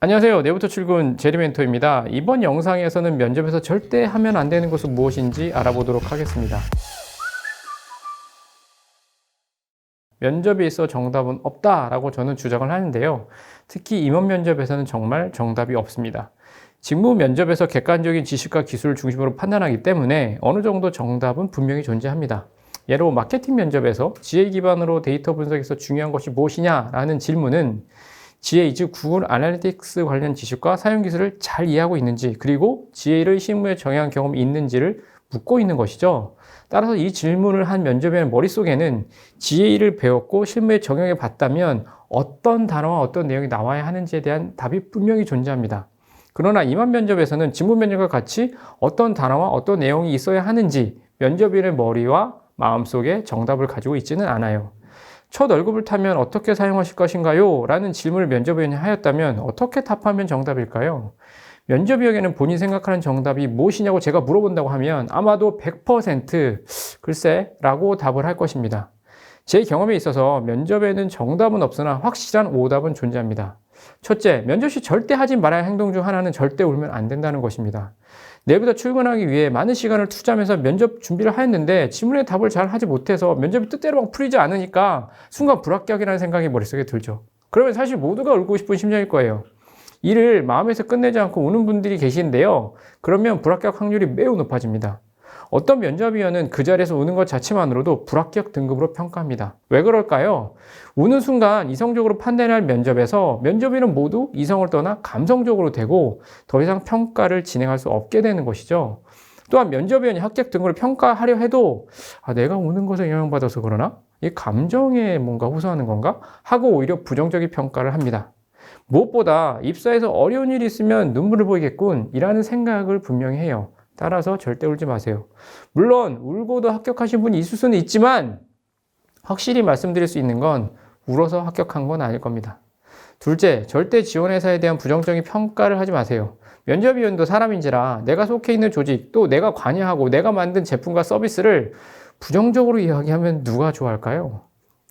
안녕하세요. 내일부터 출근 제리멘토입니다. 이번 영상에서는 면접에서 절대 하면 안 되는 것은 무엇인지 알아보도록 하겠습니다. 면접에 있어 정답은 없다라고 저는 주장을 하는데요. 특히 임원 면접에서는 정말 정답이 없습니다. 직무 면접에서 객관적인 지식과 기술을 중심으로 판단하기 때문에 어느 정도 정답은 분명히 존재합니다. 예로 마케팅 면접에서 GA 기반으로 데이터 분석에서 중요한 것이 무엇이냐라는 질문은 GA, 즉 구글 아날리틱스 관련 지식과 사용 기술을 잘 이해하고 있는지, 그리고 GA를 실무에 적용한 경험이 있는지를 묻고 있는 것이죠. 따라서 이 질문을 한 면접위원 머릿속에는 GA를 배웠고 실무에 적용해 봤다면 어떤 단어와 어떤 내용이 나와야 하는지에 대한 답이 분명히 존재합니다. 그러나 임원 면접에서는 직무 면접과 같이 어떤 단어와 어떤 내용이 있어야 하는지 면접위원의 머리와 마음속에 정답을 가지고 있지는 않아요. 첫 월급을 타면 어떻게 사용하실 것인가요? 라는 질문을 면접위원이 하였다면 어떻게 답하면 정답일까요? 면접위원에게는 본인이 생각하는 정답이 무엇이냐고 제가 물어본다고 하면 아마도 100% 글쎄 라고 답을 할 것입니다. 제 경험에 있어서 면접에는 정답은 없으나 확실한 오답은 존재합니다. 첫째, 면접 시 절대 하지 말아야 할 행동 중 하나는 절대 울면 안 된다는 것입니다. 내일부터 출근하기 위해 많은 시간을 투자하면서 면접 준비를 하였는데 질문에 답을 잘 하지 못해서 면접이 뜻대로 막 풀리지 않으니까 순간 불합격이라는 생각이 머릿속에 들죠. 그러면 사실 모두가 울고 싶은 심정일 거예요. 일을 마음에서 끝내지 않고 우는 분들이 계시는데요. 그러면 불합격 확률이 매우 높아집니다. 어떤 면접위원은 그 자리에서 우는 것 자체만으로도 불합격 등급으로 평가합니다. 왜 그럴까요? 우는 순간 이성적으로 판단해야 할 면접에서 면접위는 모두 이성을 떠나 감성적으로 되고 더 이상 평가를 진행할 수 없게 되는 것이죠. 또한 면접위원이 합격 등급을 평가하려 해도 내가 우는 것에 영향받아서 그러나? 이 감정에 뭔가 호소하는 건가? 하고 오히려 부정적인 평가를 합니다. 무엇보다 입사에서 어려운 일이 있으면 눈물을 보이겠군 이라는 생각을 분명히 해요. 따라서 절대 울지 마세요. 물론 울고도 합격하신 분이 있을 수는 있지만 확실히 말씀드릴 수 있는 건 울어서 합격한 건 아닐 겁니다. 둘째, 절대 지원 회사에 대한 부정적인 평가를 하지 마세요. 면접위원도 사람인지라 내가 속해 있는 조직, 또 내가 관여하고 내가 만든 제품과 서비스를 부정적으로 이야기하면 누가 좋아할까요?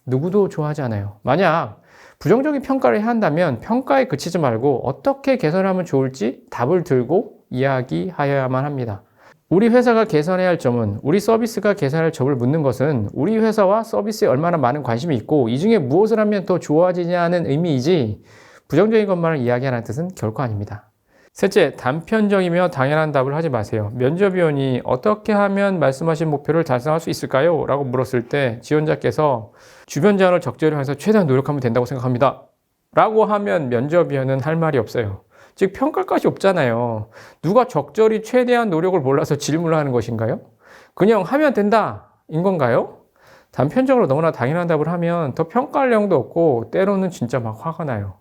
누구도 좋아하지 않아요. 만약 부정적인 평가를 해야 한다면 평가에 그치지 말고 어떻게 개선하면 좋을지 답을 들고 이야기하여야만 합니다. 우리 회사가 개선해야 할 점은 우리 서비스가 개선할 점을 묻는 것은 우리 회사와 서비스에 얼마나 많은 관심이 있고 이 중에 무엇을 하면 더 좋아지냐는 의미이지 부정적인 것만을 이야기하는 뜻은 결코 아닙니다. 셋째, 단편적이며 당연한 답을 하지 마세요. 면접위원이 어떻게 하면 말씀하신 목표를 달성할 수 있을까요? 라고 물었을 때 지원자께서 주변 제안을 적절히 해서 최대한 노력하면 된다고 생각합니다. 라고 하면 면접위원은 할 말이 없어요. 즉 평가할 것이 없잖아요. 누가 적절히 최대한 노력을 몰라서 질문을 하는 것인가요? 그냥 하면 된다 인 건가요? 단편적으로 너무나 당연한 답을 하면 더 평가할 내용도 없고 때로는 진짜 막 화가 나요.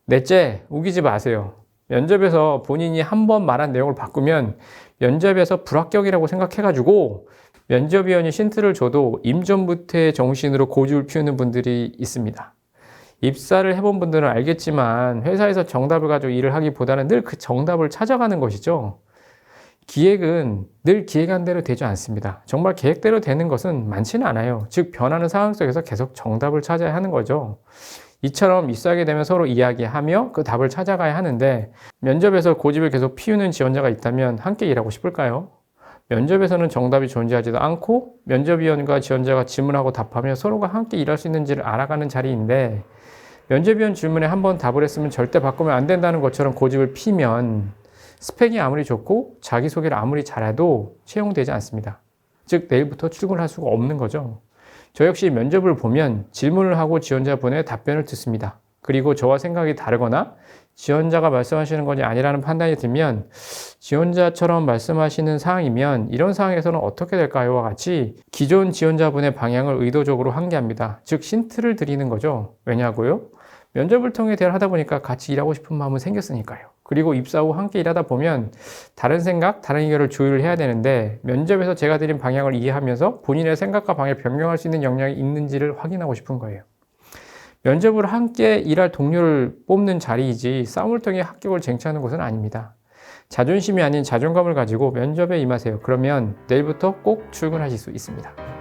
넷째, 우기지 마세요. 면접에서 본인이 한 번 말한 내용을 바꾸면 면접에서 불합격이라고 생각해가지고 면접위원이 힌트를 줘도 임전부터의 정신으로 고집을 피우는 분들이 있습니다. 입사를 해본 분들은 알겠지만 회사에서 정답을 가지고 일을 하기보다는 늘 그 정답을 찾아가는 것이죠. 기획은 늘 기획한 대로 되지 않습니다. 정말 계획대로 되는 것은 많지는 않아요. 즉 변하는 상황 속에서 계속 정답을 찾아야 하는 거죠. 이처럼 입사하게 되면 서로 이야기하며 그 답을 찾아가야 하는데 면접에서 고집을 계속 피우는 지원자가 있다면 함께 일하고 싶을까요? 면접에서는 정답이 존재하지도 않고 면접위원과 지원자가 질문하고 답하며 서로가 함께 일할 수 있는지를 알아가는 자리인데 면접위원 질문에 한 번 답을 했으면 절대 바꾸면 안 된다는 것처럼 고집을 피면 스펙이 아무리 좋고 자기소개를 아무리 잘해도 채용되지 않습니다. 즉 내일부터 출근할 수가 없는 거죠. 저 역시 면접을 보면 질문을 하고 지원자분의 답변을 듣습니다. 그리고 저와 생각이 다르거나 지원자가 말씀하시는 것이 아니라는 판단이 들면 지원자처럼 말씀하시는 사항이면 이런 상황에서는 어떻게 될까요?와 같이 기존 지원자분의 방향을 의도적으로 환기합니다. 즉 힌트를 드리는 거죠. 왜냐고요? 면접을 통해 대화를 하다 보니까 같이 일하고 싶은 마음은 생겼으니까요. 그리고 입사 후 함께 일하다 보면 다른 생각, 다른 의견을 조율을 해야 되는데 면접에서 제가 드린 방향을 이해하면서 본인의 생각과 방향을 변경할 수 있는 역량이 있는지를 확인하고 싶은 거예요. 면접을 함께 일할 동료를 뽑는 자리이지 싸움을 통해 합격을 쟁취하는 곳은 아닙니다. 자존심이 아닌 자존감을 가지고 면접에 임하세요. 그러면 내일부터 꼭 출근하실 수 있습니다.